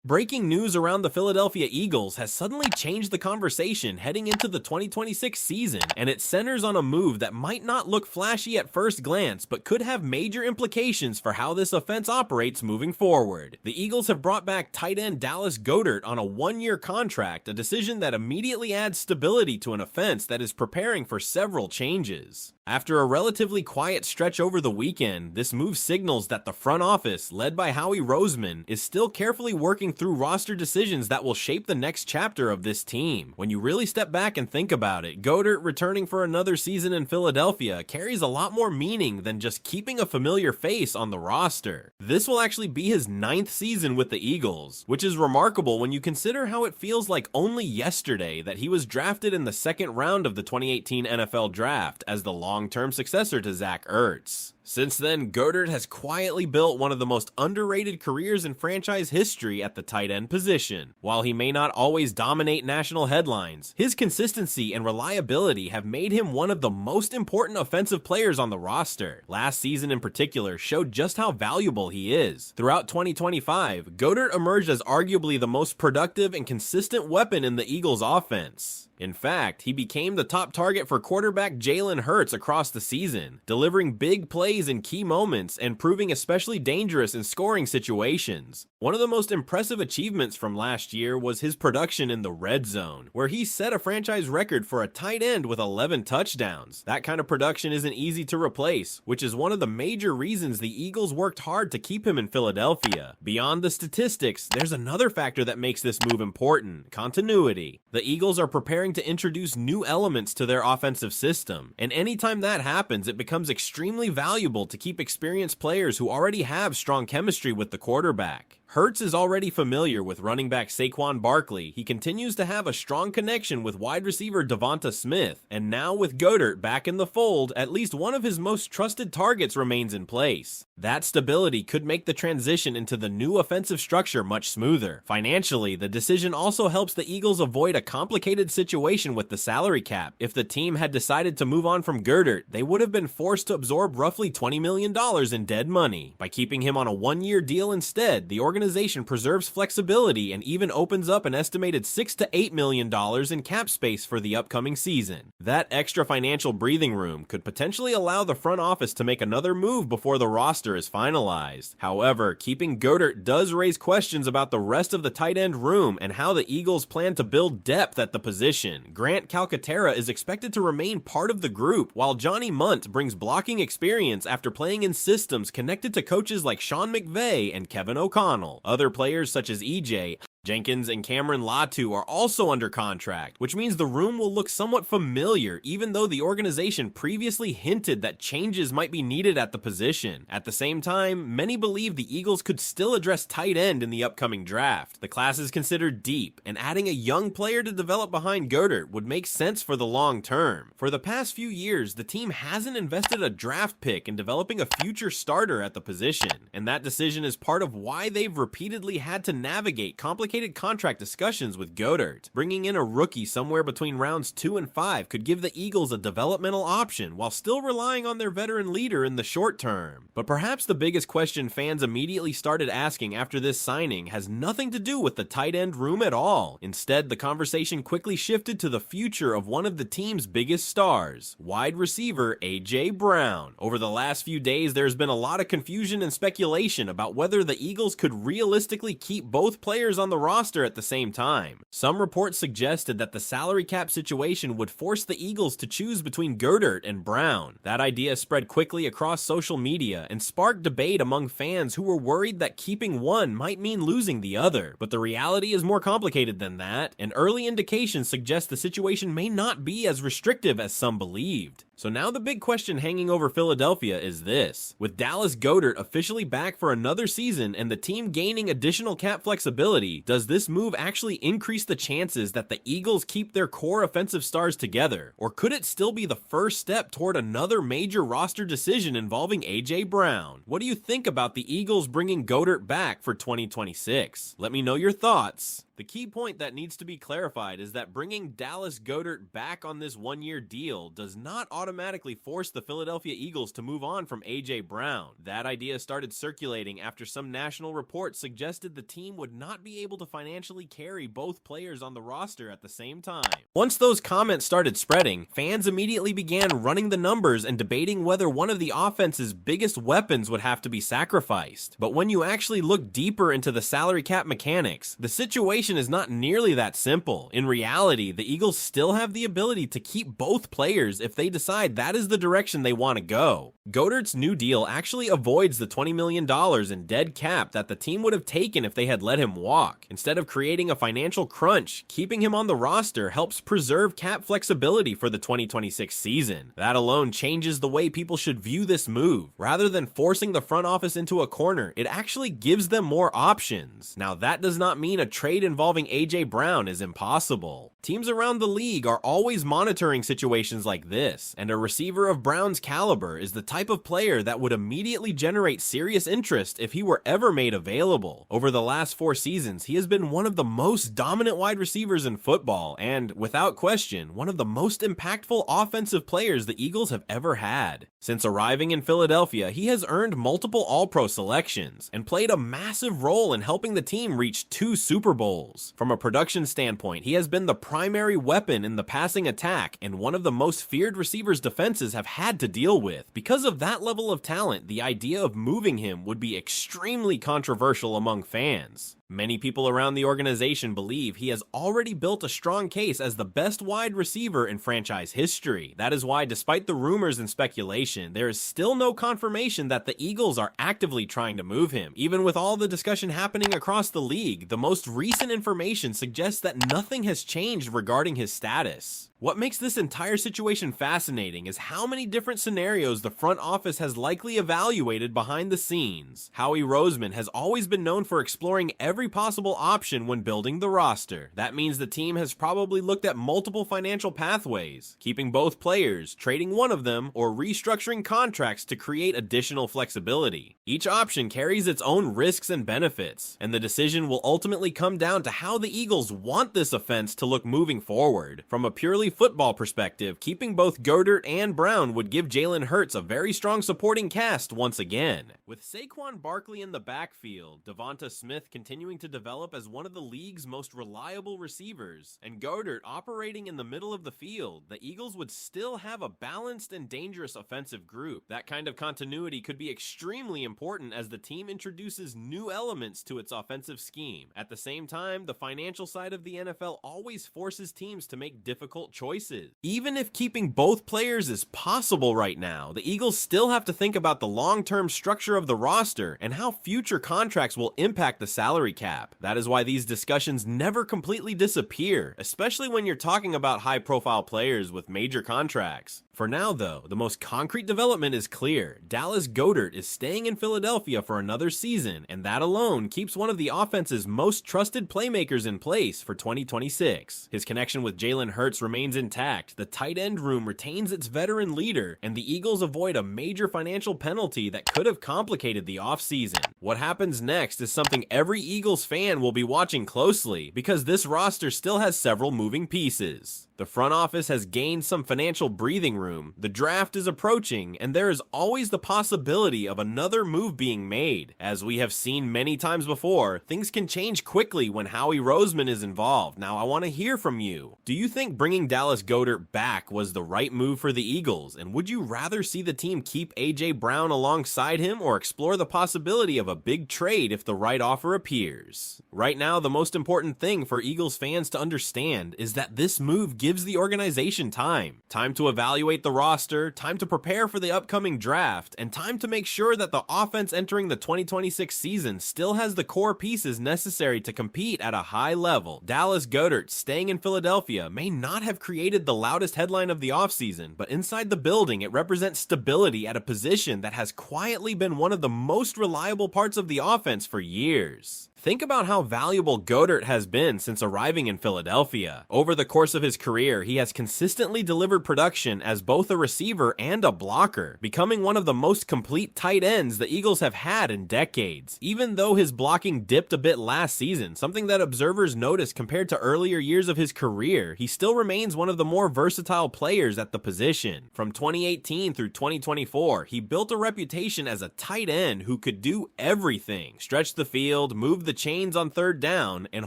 Breaking news around the Philadelphia Eagles has suddenly changed the conversation heading into the 2026 season, and it centers on a move that might not look flashy at first glance, but could have major implications for how this offense operates moving forward. The Eagles have brought back tight end Dallas Goedert on a one-year contract, a decision that immediately adds stability to an offense that is preparing for several changes. After a relatively quiet stretch over the weekend, this move signals that the front office, led by Howie Roseman, is still carefully working through roster decisions that will shape the next chapter of this team. When you really step back and think about it, Goedert returning for another season in Philadelphia carries a lot more meaning than just keeping a familiar face on the roster. This will actually be his 9th season with the Eagles, which is remarkable when you consider how it feels like only yesterday that he was drafted in the second round of the 2018 NFL Draft as the long-term successor to Zach Ertz. Since then, Goedert has quietly built one of the most underrated careers in franchise history at the tight end position. While he may not always dominate national headlines, his consistency and reliability have made him one of the most important offensive players on the roster. Last season in particular showed just how valuable he is. Throughout 2025, Goedert emerged as arguably the most productive and consistent weapon in the Eagles' offense. In fact, he became the top target for quarterback Jalen Hurts across the season, delivering big plays in key moments and proving especially dangerous in scoring situations. One of the most impressive achievements from last year was his production in the red zone, where he set a franchise record for a tight end with 11 touchdowns. That kind of production isn't easy to replace, which is one of the major reasons the Eagles worked hard to keep him in Philadelphia. Beyond the statistics, there's another factor that makes this move important: continuity. The Eagles are preparing to introduce new elements to their offensive system, and anytime that happens, it becomes extremely valuable to keep experienced players who already have strong chemistry with the quarterback. Hurts is already familiar with running back Saquon Barkley. He continues to have a strong connection with wide receiver DeVonta Smith, and now with Goedert back in the fold, at least one of his most trusted targets remains in place. That stability could make the transition into the new offensive structure much smoother. Financially, the decision also helps the Eagles avoid a complicated situation with the salary cap. If the team had decided to move on from Goedert, they would have been forced to absorb roughly $20 million in dead money. By keeping him on a one-year deal instead, the organization preserves flexibility and even opens up an estimated $6 to $8 million in cap space for the upcoming season. That extra financial breathing room could potentially allow the front office to make another move before the roster is finalized. However, keeping Goedert does raise questions about the rest of the tight end room and how the Eagles plan to build depth at the position. Grant Calcaterra is expected to remain part of the group, while Johnny Munt brings blocking experience after playing in systems connected to coaches like Sean McVay and Kevin O'Connell. Other players such as EJ Jenkins and Cameron Latu are also under contract, which means the room will look somewhat familiar, even though the organization previously hinted that changes might be needed at the position. At the same time, many believe the Eagles could still address tight end in the upcoming draft. The class is considered deep, and adding a young player to develop behind Goedert would make sense for the long term. For the past few years, the team hasn't invested a draft pick in developing a future starter at the position, and that decision is part of why they've repeatedly had to navigate complicated contract discussions with Goedert. Bringing in a rookie somewhere between rounds 2 and 5 could give the Eagles a developmental option while still relying on their veteran leader in the short term. But perhaps the biggest question fans immediately started asking after this signing has nothing to do with the tight end room at all. Instead, the conversation quickly shifted to the future of one of the team's biggest stars, wide receiver A.J. Brown. Over the last few days, there's been a lot of confusion and speculation about whether the Eagles could realistically keep both players on the roster at the same time. Some reports suggested that the salary cap situation would force the Eagles to choose between Goedert and Brown. That idea spread quickly across social media and sparked debate among fans who were worried that keeping one might mean losing the other. But the reality is more complicated than that, and early indications suggest the situation may not be as restrictive as some believed. So now the big question hanging over Philadelphia is this: with Dallas Goedert officially back for another season and the team gaining additional cap flexibility, does this move actually increase the chances that the Eagles keep their core offensive stars together? Or could it still be the first step toward another major roster decision involving A.J. Brown? What do you think about the Eagles bringing Goedert back for 2026? Let me know your thoughts. The key point that needs to be clarified is that bringing Dallas Goedert back on this one-year deal does not automatically force the Philadelphia Eagles to move on from A.J. Brown. That idea started circulating after some national reports suggested the team would not be able to financially carry both players on the roster at the same time. Once those comments started spreading, fans immediately began running the numbers and debating whether one of the offense's biggest weapons would have to be sacrificed. But when you actually look deeper into the salary cap mechanics, the situation is not nearly that simple. In reality, the Eagles still have the ability to keep both players if they decide that is the direction they want to go. Goedert's new deal actually avoids the $20 million in dead cap that the team would have taken if they had let him walk. Instead of creating a financial crunch, keeping him on the roster helps preserve cap flexibility for the 2026 season. That alone changes the way people should view this move. Rather than forcing the front office into a corner, it actually gives them more options. Now, that does not mean a trade involving A.J. Brown is impossible. Teams around the league are always monitoring situations like this, and a receiver of Brown's caliber is the type of player that would immediately generate serious interest if he were ever made available. Over the last 4 seasons, he has been one of the most dominant wide receivers in football, and without question, one of the most impactful offensive players the Eagles have ever had. Since arriving in Philadelphia, he has earned multiple All-Pro selections and played a massive role in helping the team reach 2 Super Bowls. From a production standpoint, he has been the primary weapon in the passing attack and one of the most feared receivers defenses have had to deal with. Because of that level of talent, the idea of moving him would be extremely controversial among fans. Many people around the organization believe he has already built a strong case as the best wide receiver in franchise history. That is why, despite the rumors and speculation, there is still no confirmation that the Eagles are actively trying to move him. Even with all the discussion happening across the league, the most recent information suggests that nothing has changed regarding his status. What makes this entire situation fascinating is how many different scenarios the front office has likely evaluated behind the scenes. Howie Roseman has always been known for exploring every possible option when building the roster. That means the team has probably looked at multiple financial pathways, keeping both players, trading one of them, or restructuring contracts to create additional flexibility. Each option carries its own risks and benefits, and the decision will ultimately come down to how the Eagles want this offense to look moving forward. From a purely football perspective, keeping both Goedert and Brown would give Jalen Hurts a very strong supporting cast once again. With Saquon Barkley in the backfield, DeVonta Smith continuing to develop as one of the league's most reliable receivers, and Goedert operating in the middle of the field, the Eagles would still have a balanced and dangerous offensive group. That kind of continuity could be extremely important as the team introduces new elements to its offensive scheme. At the same time, the financial side of the NFL always forces teams to make difficult choices. Even if keeping both players is possible right now, the Eagles still have to think about the long-term structure of the roster and how future contracts will impact the salary cap. That is why these discussions never completely disappear, especially when you're talking about high-profile players with major contracts. For now, though, the most concrete development is clear. Dallas Goedert is staying in Philadelphia for another season, and that alone keeps one of the offense's most trusted playmakers in place for 2026. His connection with Jalen Hurts remains intact, the tight end room retains its veteran leader, and the Eagles avoid a major financial penalty that could have complicated the offseason. What happens next is something every Eagles fan will be watching closely, because this roster still has several moving pieces. The front office has gained some financial breathing room, the draft is approaching, and there is always the possibility of another move being made. As we have seen many times before, things can change quickly when Howie Roseman is involved. Now, I want to hear from you. Do you think bringing Dallas Goedert back was the right move for the Eagles, and would you rather see the team keep A.J. Brown alongside him or explore the possibility of a big trade if the right offer appears? Right now, the most important thing for Eagles fans to understand is that this move gives the organization time to evaluate the roster, time to prepare for the upcoming draft, and time to make sure that the offense entering the 2026 season still has the core pieces necessary to compete at a high level. Dallas Goedert staying in Philadelphia may not have created the loudest headline of the offseason, but inside the building it represents stability at a position that has quietly been one of the most reliable parts of the offense for years. Think about how valuable Goedert has been since arriving in Philadelphia. Over the course of his career, he has consistently delivered production as both a receiver and a blocker, becoming one of the most complete tight ends the Eagles have had in decades. Even though his blocking dipped a bit last season, something that observers noticed compared to earlier years of his career, he still remains one of the more versatile players at the position. From 2018 through 2024, he built a reputation as a tight end who could do everything: stretch the field, move the chains on third down, and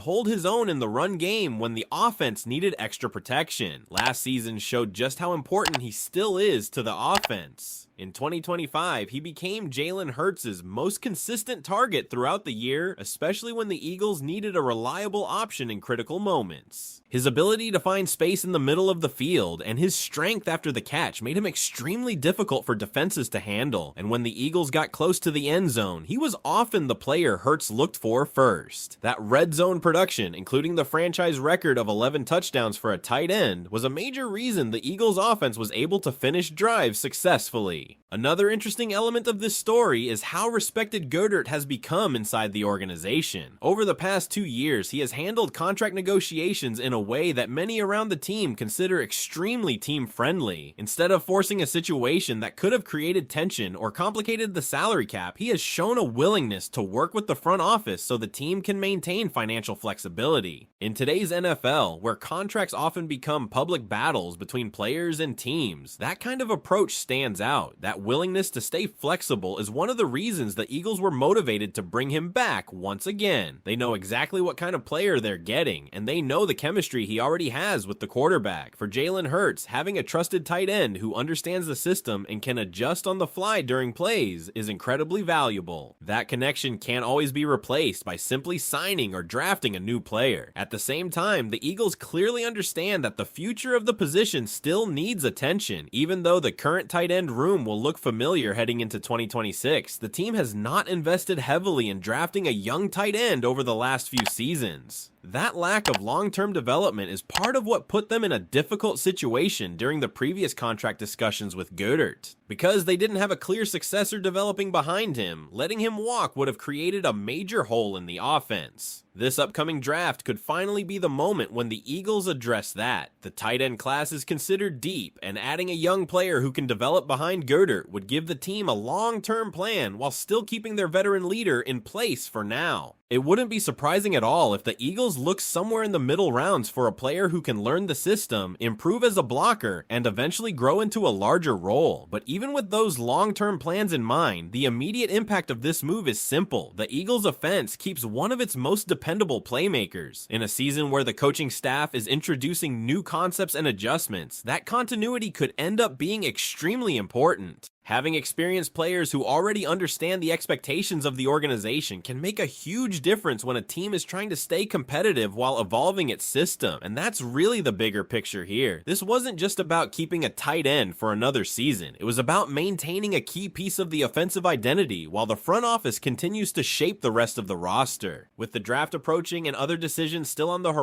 hold his own in the run game when the offense needed extra protection. Last season showed just how important he still is to the offense. In 2025, he became Jalen Hurts' most consistent target throughout the year, especially when the Eagles needed a reliable option in critical moments. His ability to find space in the middle of the field and his strength after the catch made him extremely difficult for defenses to handle, and when the Eagles got close to the end zone, he was often the player Hurts looked for first. That red zone production, including the franchise record of 11 touchdowns for a tight end, was a major reason the Eagles' offense was able to finish drives successfully. Another interesting element of this story is how respected Goedert has become inside the organization. Over the past 2 years, he has handled contract negotiations in a way that many around the team consider extremely team-friendly. Instead of forcing a situation that could have created tension or complicated the salary cap, he has shown a willingness to work with the front office so the team can maintain financial flexibility. In today's NFL, where contracts often become public battles between players and teams, that kind of approach stands out. That willingness to stay flexible is one of the reasons the Eagles were motivated to bring him back once again. They know exactly what kind of player they're getting, and they know the chemistry he already has with the quarterback. For Jalen Hurts, having a trusted tight end who understands the system and can adjust on the fly during plays is incredibly valuable. That connection can't always be replaced by simply signing or drafting a new player. At the same time, the Eagles clearly understand that the future of the position still needs attention. Even though the current tight end room will look familiar heading into 2026, the team has not invested heavily in drafting a young tight end over the last few seasons. That lack of long-term development is part of what put them in a difficult situation during the previous contract discussions with Goedert. Because they didn't have a clear successor developing behind him, letting him walk would have created a major hole in the offense. This upcoming draft could finally be the moment when the Eagles address that. The tight end class is considered deep, and adding a young player who can develop behind Goedert would give the team a long-term plan while still keeping their veteran leader in place for now. It wouldn't be surprising at all if the Eagles look somewhere in the middle rounds for a player who can learn the system, improve as a blocker, and eventually grow into a larger role. But even with those long-term plans in mind, the immediate impact of this move is simple. The Eagles' offense keeps one of its most dependable playmakers. In a season where the coaching staff is introducing new concepts and adjustments, that continuity could end up being extremely important. Having experienced players who already understand the expectations of the organization can make a huge difference when a team is trying to stay competitive while evolving its system, and that's really the bigger picture here. This wasn't just about keeping a tight end for another season. It was about maintaining a key piece of the offensive identity while the front office continues to shape the rest of the roster. With the draft approaching and other decisions still on the horizon,